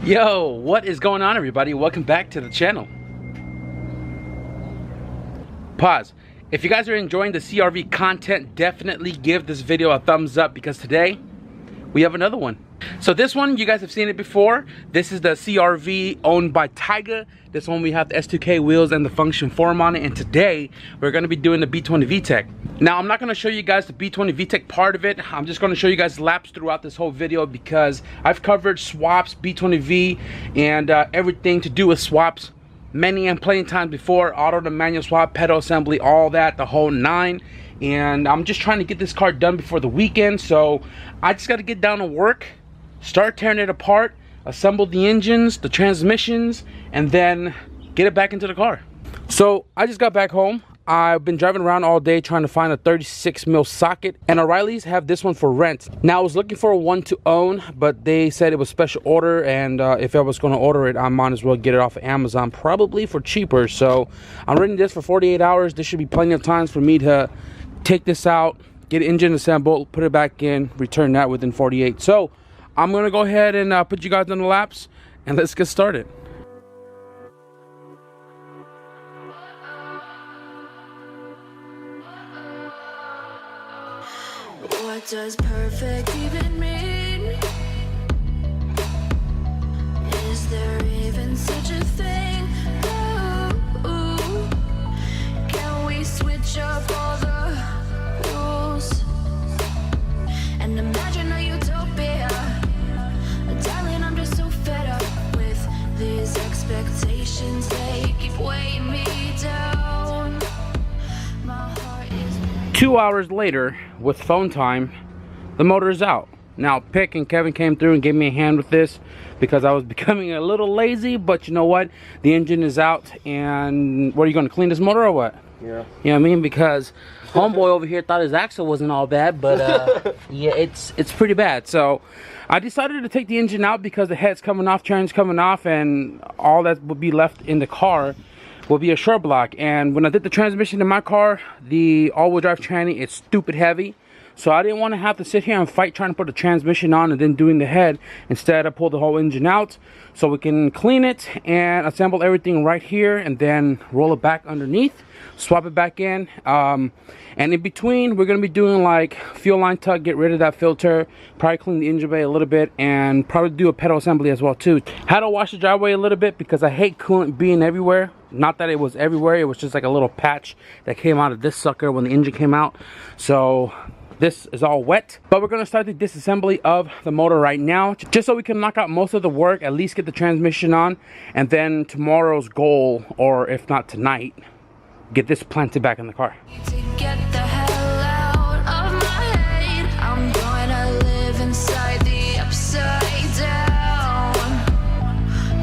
Yo, what is going on, everybody? Welcome back to the channel. Pause. If you guys are enjoying the CRV content, definitely give this video a thumbs up because today we have another one. So this one, you guys have seen it before. This is the CRV owned by Taiga. This one we have the S2K wheels and the function form on it. And today we're going to be doing the B20VTEC. Now I'm not going to show you guys the B20VTEC part of it. I'm just going to show you guys laps throughout this whole video because I've covered swaps, B20V, and everything to do with swaps many and plenty times before. Auto to manual swap, pedal assembly, all that, the whole nine. And I'm just trying to get this car done before the weekend, so I just got to get down to work, start tearing it apart, assemble the engines, the transmissions, and then get it back into the car. So I just got back home. I've been driving around all day trying to find a 36mm socket, and O'Reilly's have this one for rent. Now I was looking for one to own, but they said it was special order, and if I was going to order it, I might as well get it off of Amazon, probably for cheaper. So I'm renting this for 48 hours. There should be plenty of times for me to take this out, get an engine assembled, put it back in, return that within 48. So I'm gonna go ahead and put you guys on the laps, and let's get started. What does perfect even mean? Is there even such a thing? Ooh, can we switch up all the rules and imagine a utopia? Darling, I'm just so fed up with these expectations. They keep weighing me down. My heart is 2 hours later, with phone time, the motor is out. Now Pick and Kevin came through and gave me a hand with this because I was becoming a little lazy, but you know what, the engine is out. And what, are you going to clean this motor or what? Yeah. You know what I mean? Because homeboy over here thought his axle wasn't all bad, but yeah, it's pretty bad. So I decided to take the engine out because the head's coming off, chain's coming off, and all that would be left in the car will be a short block. And when I did the transmission in my car, the all-wheel drive tranny is stupid heavy, so I didn't want to have to sit here and fight trying to put the transmission on and then doing the head. Instead, I pulled the whole engine out so we can clean it and assemble everything right here, and then roll it back underneath, swap it back in, and in between we're going to be doing like fuel line tuck, get rid of that filter, probably clean the engine bay a little bit, and probably do a pedal assembly as well too. Had to wash the driveway a little bit because I hate coolant being everywhere. Not that it was everywhere, it was just like a little patch that came out of this sucker when the engine came out. So this is all wet, but we're going to start the disassembly of the motor right now, just so we can knock out most of the work, at least get the transmission on, and then tomorrow's goal, or if not tonight, get this planted back in the car. to get the hell out of my head. I'm gonna live inside the upside down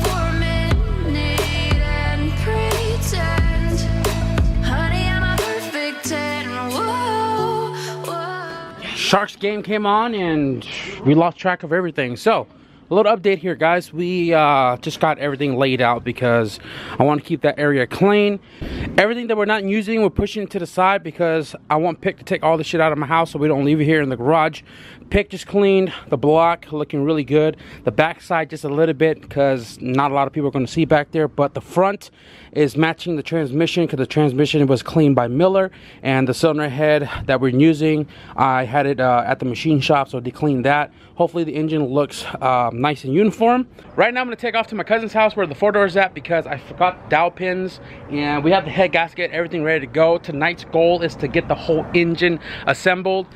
for a minute and pretend, honey, I'm a perfect 10. Whoa, whoa. Sharks game came on and we lost track of everything. So a little update here, guys. We just got everything laid out because I want to keep that area clean. Everything that we're not using, we're pushing it to the side because I want Pick to take all the shit out of my house so we don't leave it here in the garage. Pick just cleaned the block, looking really good. The back side just a little bit because not a lot of people are going to see back there, but the front is matching the transmission because the transmission was cleaned by Miller, and the cylinder head that we're using, I had it at the machine shop, so they cleaned that. Hopefully the engine looks nice and uniform. Right now I'm going to take off to my cousin's house where the 4-door's at because I forgot dowel pins, and we have the head gasket, everything ready to go. Tonight's goal is to get the whole engine assembled.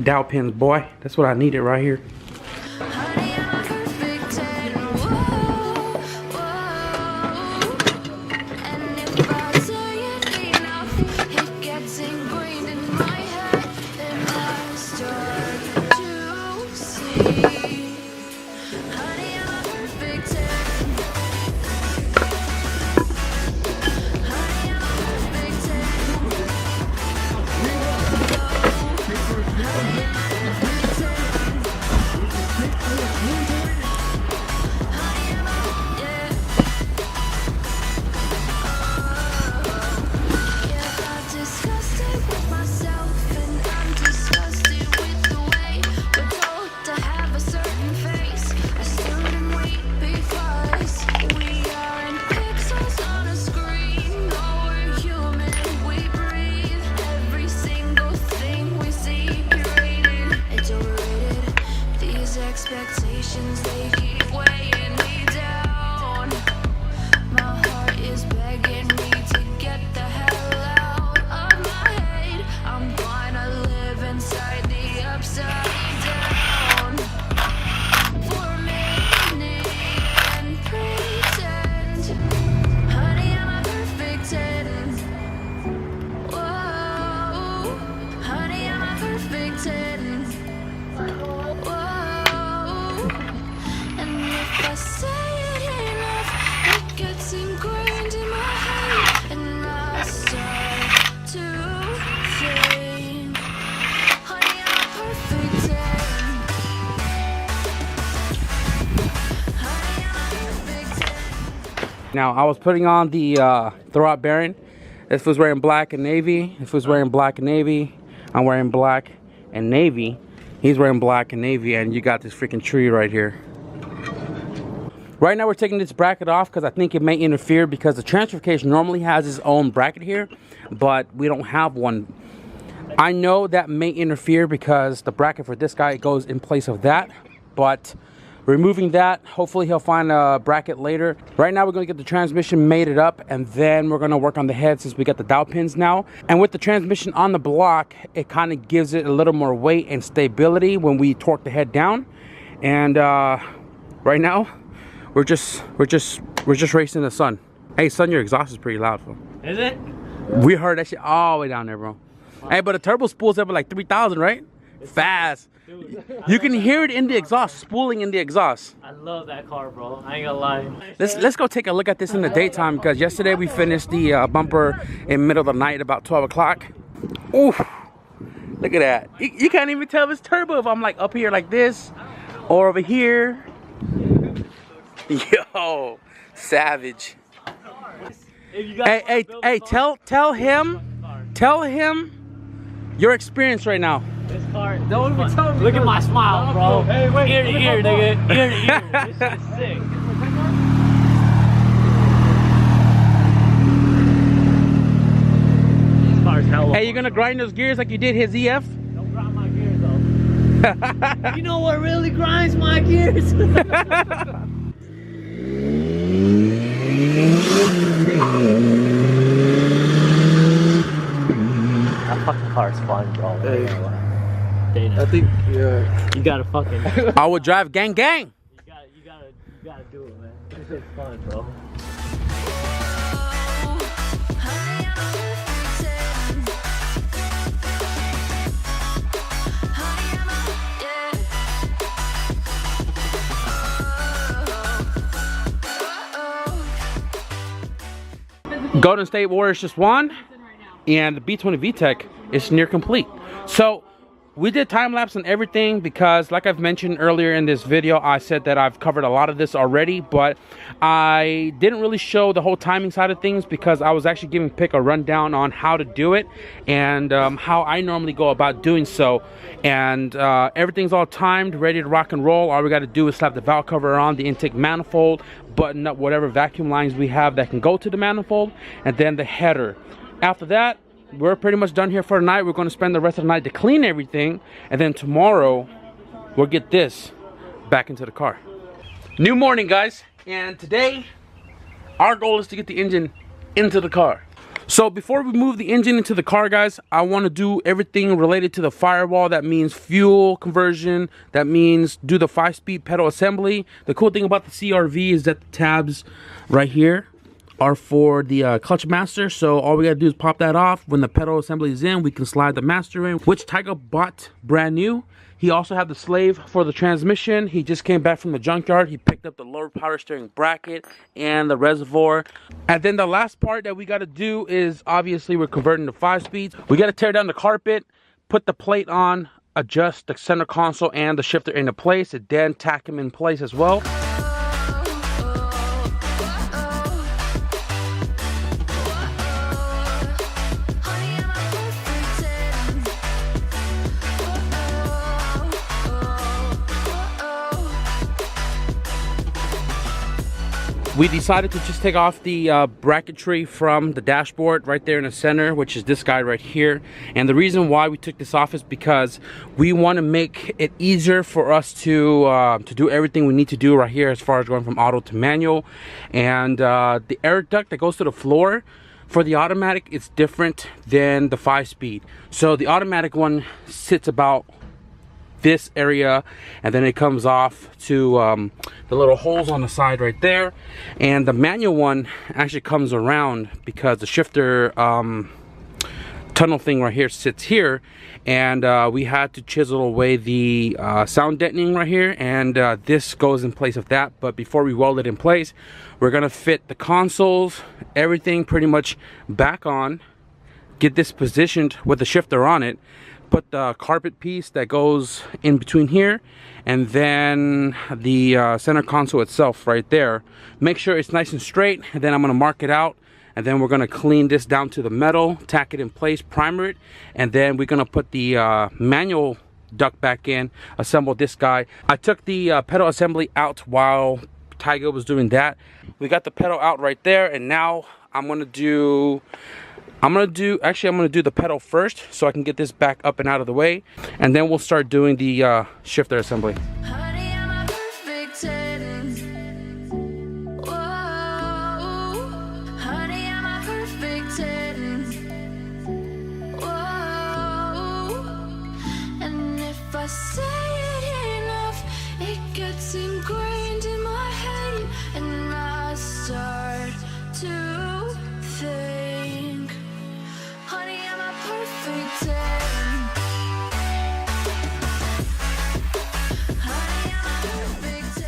Dowel pins, boy, that's what I needed right here. Honey, I'm a perfect 10. Whoa, whoa. And if I say it enough, it gets ingrained in my head, then I start to see. Honey, I'm a perfect 10. Honey, I'm a perfect 10. Honey, I'm a perfect 10. Expectations, they keep weighing me down. My heart is begging me to get the hell out of my head. I'm gonna live inside the upside down for a minute and pretend, honey, I'm a perfect 10. Whoa, honey, I'm a perfect 10. Whoa, and if I say it enough, it gets ingrained in my head, and I start to think, honey, I'm a perfect 10. Honey, I'm a perfect 10. Now I was putting on the throwout bearing. This was wearing black and navy. This was wearing black and navy. I'm wearing black and navy. He's wearing black and navy, and you got this freaking tree right here. Right now we're taking this bracket off because I think it may interfere, because the transfer case normally has its own bracket here, but we don't have one. I know that may interfere because the bracket for this guy goes in place of that, but removing that, hopefully he'll find a bracket later. Right now we're going to get the transmission mated up, and then we're going to work on the head since we got the dowel pins now. And with the transmission on the block, it kind of gives it a little more weight and stability when we torque the head down. And right now we're just racing the sun. Hey son, your exhaust is pretty loud, bro. Is it? We heard that shit all the way down there, bro. Hey, but the turbo spool's up at like 3,000, right? Fast. Dude, You can hear it in the exhaust, spooling in the exhaust. I love that car, bro. I ain't gonna lie. Let's go take a look at this in the daytime, because yesterday we finished the bumper in middle of the night about 12 o'clock. Ooh, look at that. You can't even tell if it's turbo if I'm like up here like this or over here. Yo, savage. Hey, tell him your experience right now. This car, don't even tell me. Look at my smile, bro. Hey, wait, ear to ear, nigga. Ear to ear. This shit is sick. This car's hella. Hey, you gonna grind those gears like you did his EF? Don't grind my gears, though. You know what really grinds my gears? That fucking car's fun, bro. Hey. Dana, I think, yeah. you gotta fucking. I would drive gang gang. You gotta do it, man. This is fun, bro. Honey, I'm a perfect 10. Honey, I'm a, yeah. Golden State Warriors just won, and the B20VTEC is near complete. So we did time lapse and everything because, like I've mentioned earlier in this video, I said that I've covered a lot of this already, but I didn't really show the whole timing side of things because I was actually giving Pick a rundown on how to do it and how I normally go about doing so. And everything's all timed, ready to rock and roll. All we got to do is slap the valve cover on, the intake manifold, button up whatever vacuum lines we have that can go to the manifold, and then the header. After that, we're pretty much done here for the night. We're going to spend the rest of the night to clean everything, and then tomorrow we'll get this back into the car. New morning, guys, and today our goal is to get the engine into the car. So before we move the engine into the car, guys, I want to do everything related to the firewall. That means fuel conversion. That means do the 5-speed pedal assembly. The cool thing about the CRV is that the tabs right here are for the clutch master, so all we gotta do is pop that off. When the pedal assembly is in, we can slide the master in, which Tycho bought brand new. He also had the slave for the transmission. He just came back from the junkyard. He picked up the lower power steering bracket and the reservoir. And then the last part that we gotta do is, obviously, we're converting to 5 speeds. We gotta tear down the carpet, put the plate on, adjust the center console and the shifter into place, and then tack them in place as well. We decided to just take off the bracketry from the dashboard right there in the center, which is this guy right here. And the reason why we took this off is because we want to make it easier for us to do everything we need to do right here as far as going from auto to manual. And the air duct that goes to the floor for the automatic, it's different than the 5-speed. So the automatic one sits about this area, and then it comes off to the little holes on the side right there. And the manual one actually comes around because the shifter tunnel thing right here sits here, and we had to chisel away the sound deadening right here, and this goes in place of that. But before we weld it in place, we're gonna fit the consoles, everything pretty much back on, get this positioned with the shifter on it, put the carpet piece that goes in between here, and then the center console itself right there. Make sure it's nice and straight, and then I'm gonna mark it out, and then we're gonna clean this down to the metal, tack it in place, primer it, and then we're gonna put the manual duct back in, assemble this guy. I took the pedal assembly out while Tiger was doing that. We got the pedal out right there, and now I'm gonna do the pedal first so I can get this back up and out of the way, and then we'll start doing the shifter assembly. Honey, I'm a perfect 10. Whoa, honey, I'm a perfect 10. Whoa, and if I say it enough, it gets ingrained in my head, and I start to think, honey, I'm a perfect 10. Honey, I'm a perfect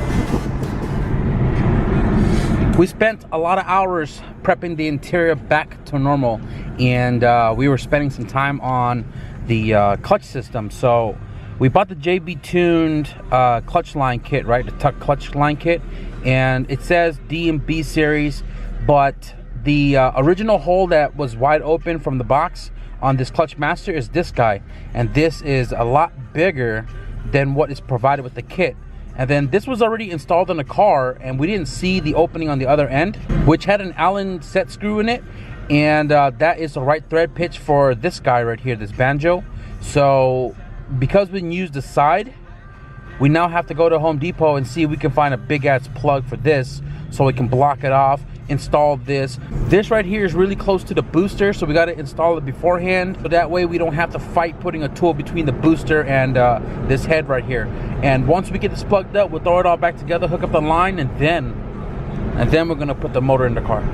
10. We spent a lot of hours prepping the interior back to normal, and we were spending some time on the clutch system. So we bought the JBTUNED clutch line kit, right? The tuck clutch line kit, and it says D and B series, but the original hole that was wide open from the box on this clutch master is this guy, and this is a lot bigger than what is provided with the kit. And then this was already installed in the car, and we didn't see the opening on the other end, which had an Allen set screw in it, and that is the right thread pitch for this guy right here, this banjo. So because we used the side, we now have to go to Home Depot and see if we can find a big ass plug for this so we can block it off, install this. This right here is really close to the booster, so we got to install it beforehand, so that way we don't have to fight putting a tool between the booster and this head right here. And once we get this plugged up, we'll throw it all back together, hook up the line, and then we're gonna put the motor in the car.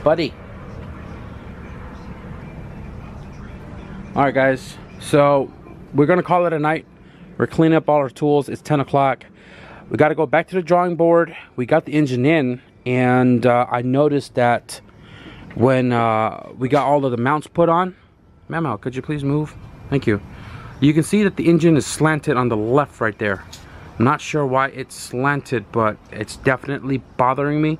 Buddy. All right, guys, so we're gonna call it a night. We're cleaning up all our tools. It's 10 o'clock. We got to go back to the drawing board. We got the engine in, and I noticed that when we got all of the mounts put on, Memo, could you please move? Thank you. You can see that the engine is slanted on the left right there. I'm not sure why it's slanted, but it's definitely bothering me.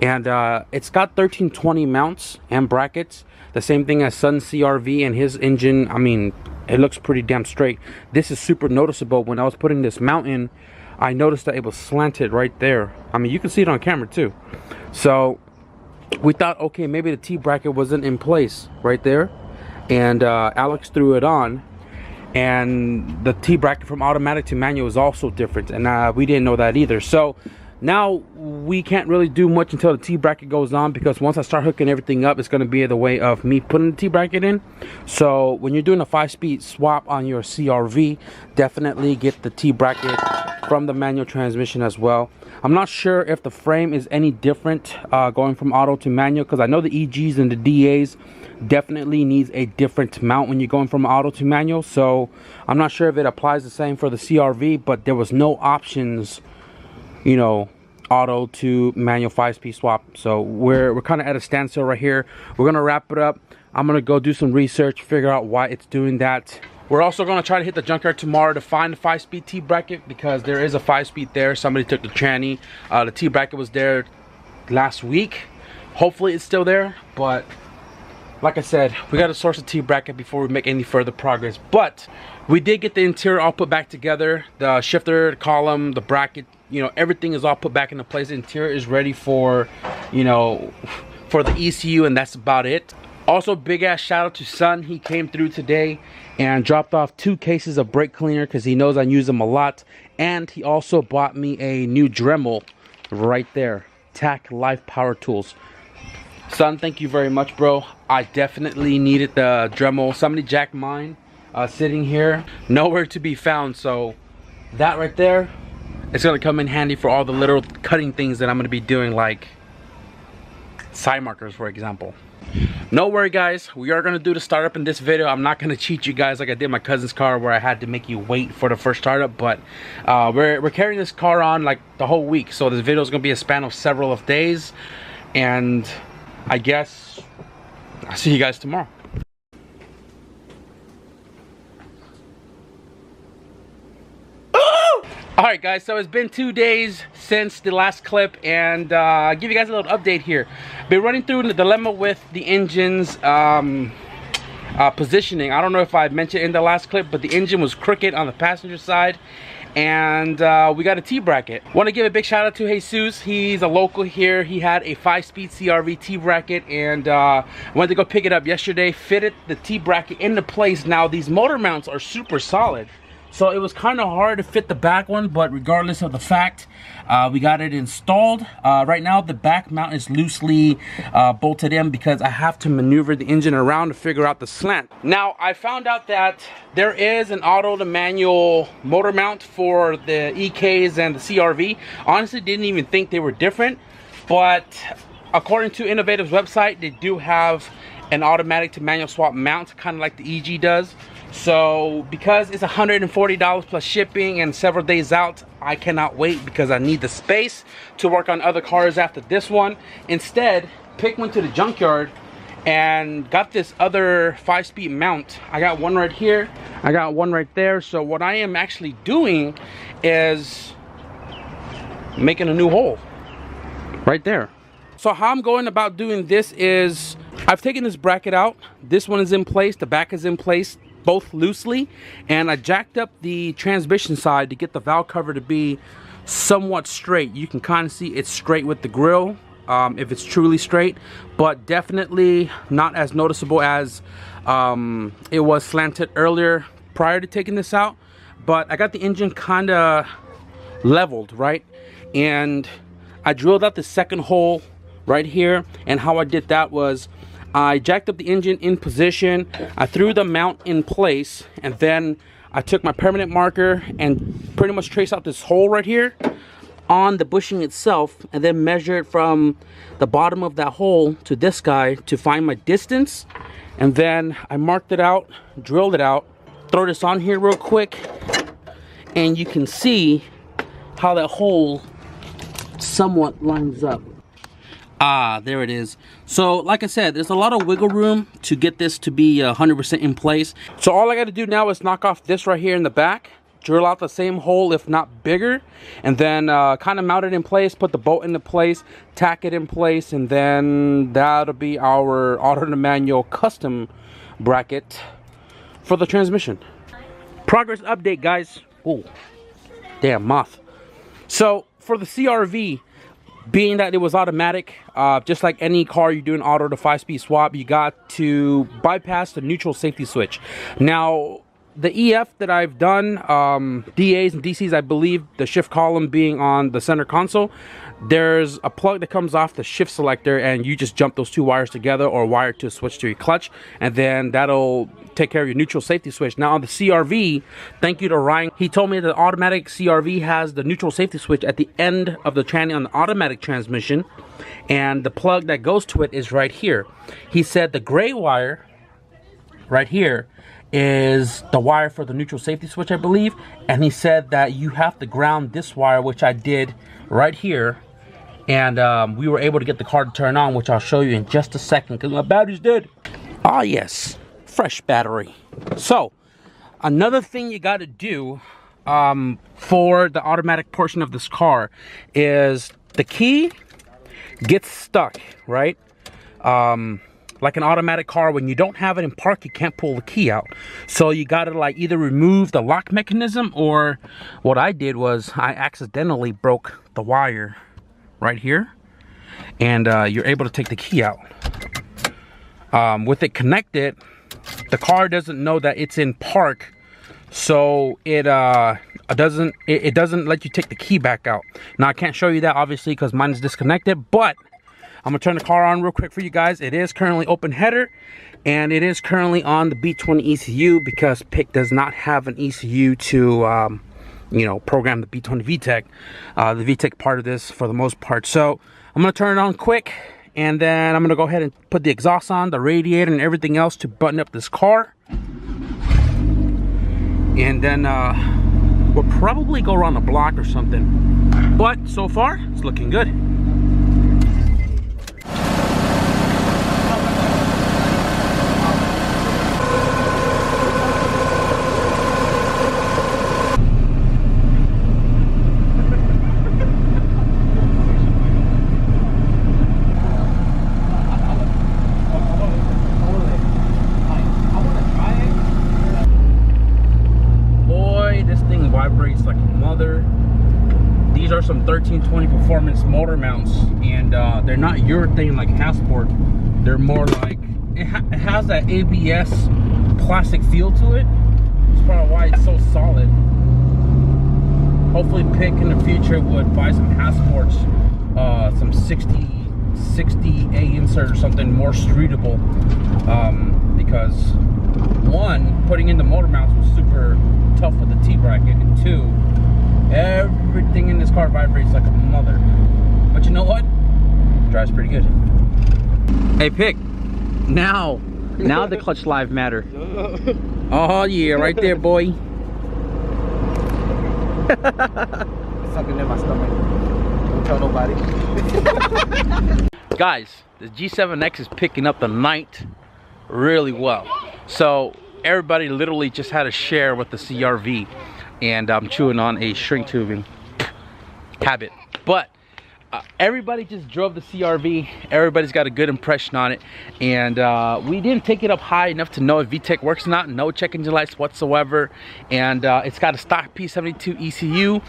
And it's got 1320 mounts and brackets, the same thing as Sun's CRV, and his engine, I mean, it looks pretty damn straight. This is super noticeable. When I was putting this mount in, I noticed that it was slanted right there. I mean, you can see it on camera too. So we thought, okay, maybe the T-bracket wasn't in place right there, and Alex threw it on, and the T-bracket from automatic to manual is also different, and we didn't know that either. So now we can't really do much until the T-bracket goes on, because once I start hooking everything up, it's going to be the way of me putting the T-bracket in. So when you're doing a 5-speed swap on your CRV, definitely get the T-bracket from the manual transmission as well. I'm not sure if the frame is any different going from auto to manual, because I know the EGs and the DAs definitely needs a different mount when you're going from auto to manual. So I'm not sure if it applies the same for the CRV, but there was no options, you know, auto to manual 5-speed swap. So we're kind of at a standstill right here. We're gonna wrap it up. I'm gonna go do some research, figure out why it's doing that. We're also going to try to hit the junkyard tomorrow to find the 5-speed T bracket, because there is a 5-speed there. Somebody took the tranny. The T bracket was there last week. Hopefully it's still there, but like I said, we got to source a T bracket before we make any further progress. But we did get the interior all put back together. The shifter, the column, the bracket, you know, everything is all put back into place. The interior is ready for, you know, for the ECU, and that's about it. Also, big ass shout out to Son. He came through today and dropped off 2 cases of brake cleaner because he knows I use them a lot. And he also bought me a new Dremel right there. TAC Life Power Tools. Son, thank you very much, bro. I definitely needed the Dremel. Somebody jacked mine, sitting here, nowhere to be found. So that right there, it's gonna come in handy for all the little cutting things that I'm gonna be doing, like side markers, for example. No worry, guys, we are gonna do the startup in this video. I'm not gonna cheat you guys like I did my cousin's car, where I had to make you wait for the first startup. But we're carrying this car on like the whole week, so this video is gonna be a span of several of days, and I guess I'll see you guys tomorrow. Alright guys, so it's been 2 days since the last clip, and I'll give you guys a little update here. Been running through the dilemma with the engine's positioning. I don't know if I mentioned in the last clip, but the engine was crooked on the passenger side, and we got a T bracket. Want to give a big shout out to Jesus. He's a local here. He had a 5-speed CRV T bracket, and went to go pick it up yesterday. Fitted the T bracket into place. Now these motor mounts are super solid, so it was kind of hard to fit the back one, but regardless of the fact, we got it installed. Right now the back mount is loosely bolted in because I have to maneuver the engine around to figure out the slant. Now I found out that there is an auto to manual motor mount for the EKs and the CRV. Honestly, didn't even think they were different, but according to Innovative's website, they do have an automatic to manual swap mount, kind of like the EG does. So because it's $140 plus shipping and several days out, I cannot wait because I need the space to work on other cars after this one. Instead, went to the junkyard and got this other 5-speed mount. I got one right here, I got one right there. So what I am actually doing is making a new hole right there. So how I'm going about doing this is, I've taken this bracket out. This one is in place, the back is in place, both loosely, and I jacked up the transmission side to get the valve cover to be somewhat straight. You can kind of see it's straight with the grill, if it's truly straight, but definitely not as noticeable as it was slanted earlier prior to taking this out. But I got the engine kind of leveled, right? And I drilled out the second hole right here, and how I did that was I jacked up the engine in position, I threw the mount in place, and then I took my permanent marker and pretty much traced out this hole right here on the bushing itself, and then measured from the bottom of that hole to this guy to find my distance. And then I marked it out, drilled it out. Throw this on here real quick, and you can see how that hole somewhat lines up. Ah, there it is. So like I said, there's a lot of wiggle room to get this to be 100% in place. So all I got to do now is knock off this right here in the back, drill out the same hole if not bigger, and then kind of mount it in place, put the bolt into place, tack it in place, and then that'll be our auto to manual custom bracket for the transmission. Progress update, guys. Oh, damn moth. So for the CRV, being that it was automatic, just like any car you do an auto to 5-speed swap, you got to bypass the neutral safety switch. Now the EF that I've done, DAs and DCs, I believe the shift column being on the center console, there's a plug that comes off the shift selector, and you just jump those 2 wires together or wire to a switch to your clutch, and then that'll take care of your neutral safety switch. Now on the CRV, thank you to Ryan, he told me the automatic CRV has the neutral safety switch at the end of the tranny on the automatic transmission, and the plug that goes to it is right here. He said the gray wire right here is the wire for the neutral safety switch, I believe, and he said that you have to ground this wire, which I did right here, and we were able to get the car to turn on, which I'll show you in just a second because my battery's dead. Ah yes, fresh battery. So Another thing you got to do for the automatic portion of this car is the key gets stuck, right? Like an automatic car, when you don't have it in park, you can't pull the key out. So you gotta like either remove the lock mechanism, or what I did was I accidentally broke the wire right here, and you're able to take the key out. With it connected, the car doesn't know that it's in park, so it doesn't let you take the key back out. Now I can't show you that obviously because mine is disconnected, but I'm gonna turn the car on real quick for you guys. It is currently open header, and it is currently on the B20 ECU because PIC does not have an ECU to, you know, program the B20VTEC, the VTEC part of this for the most part. So I'm gonna turn it on quick, and then I'm gonna go ahead and put the exhaust on, the radiator, and everything else to button up this car. And then we'll probably go around the block or something. But so far, it's looking good. Vibrates like a mother. These are some 1320 performance motor mounts, and they're not urethane like Hasport. They're more like it has that ABS plastic feel to it. That's probably why it's so solid. Hopefully PIC in the future would buy some Hasports, some 60A insert or something more streetable, because one, putting in the motor mounts was super tough with the T-bracket, and two, everything in this car vibrates like a mother. But you know what? It drives pretty good. Hey PIC, now the clutch live matter. Oh yeah, right there, boy. Something in my stomach. Don't tell nobody. Guys, the G7X is picking up the night really well. So everybody literally just had a share with the CRV, and I'm chewing on a shrink tubing habit. But everybody just drove the CRV. Everybody's got a good impression on it, and we didn't take it up high enough to know if VTEC works or not. No check engine lights whatsoever, and it's got a stock P72 ECU.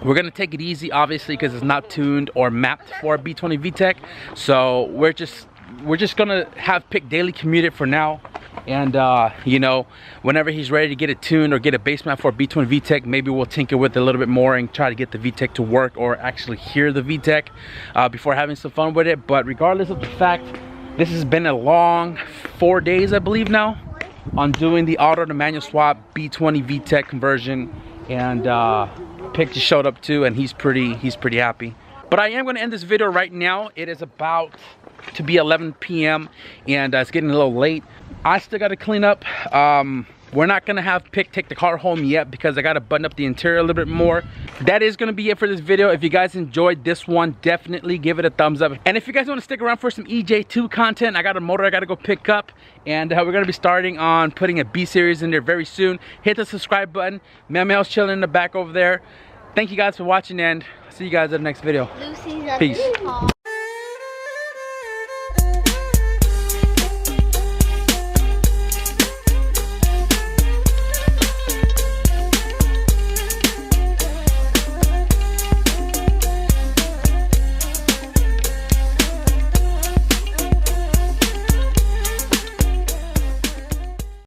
We're gonna take it easy, obviously, because it's not tuned or mapped for B20VTEC. So we're just gonna have PIC daily commute it for now, and you know, whenever he's ready to get it tuned or get a base map for B20VTEC, maybe we'll tinker with it a little bit more and try to get the VTEC to work, or actually hear the VTEC before having some fun with it. But regardless of the fact, this has been a long 4 days, I believe now, on doing the auto to manual swap B20VTEC conversion, and PIC just showed up too, and he's pretty happy. But I am going to end this video right now. It is about to be 11 p.m. and it's getting a little late. I still got to clean up. We're not going to have PIC take the car home yet because I got to button up the interior a little bit more. That is going to be it for this video. If you guys enjoyed this one, definitely give it a thumbs up. And if you guys want to stick around for some EJ2 content, I got a motor I got to go pick up, and we're going to be starting on putting a B series in there very soon. Hit the subscribe button. Memel's chilling in the back over there. Thank you guys for watching, and see you guys in the next video. Peace.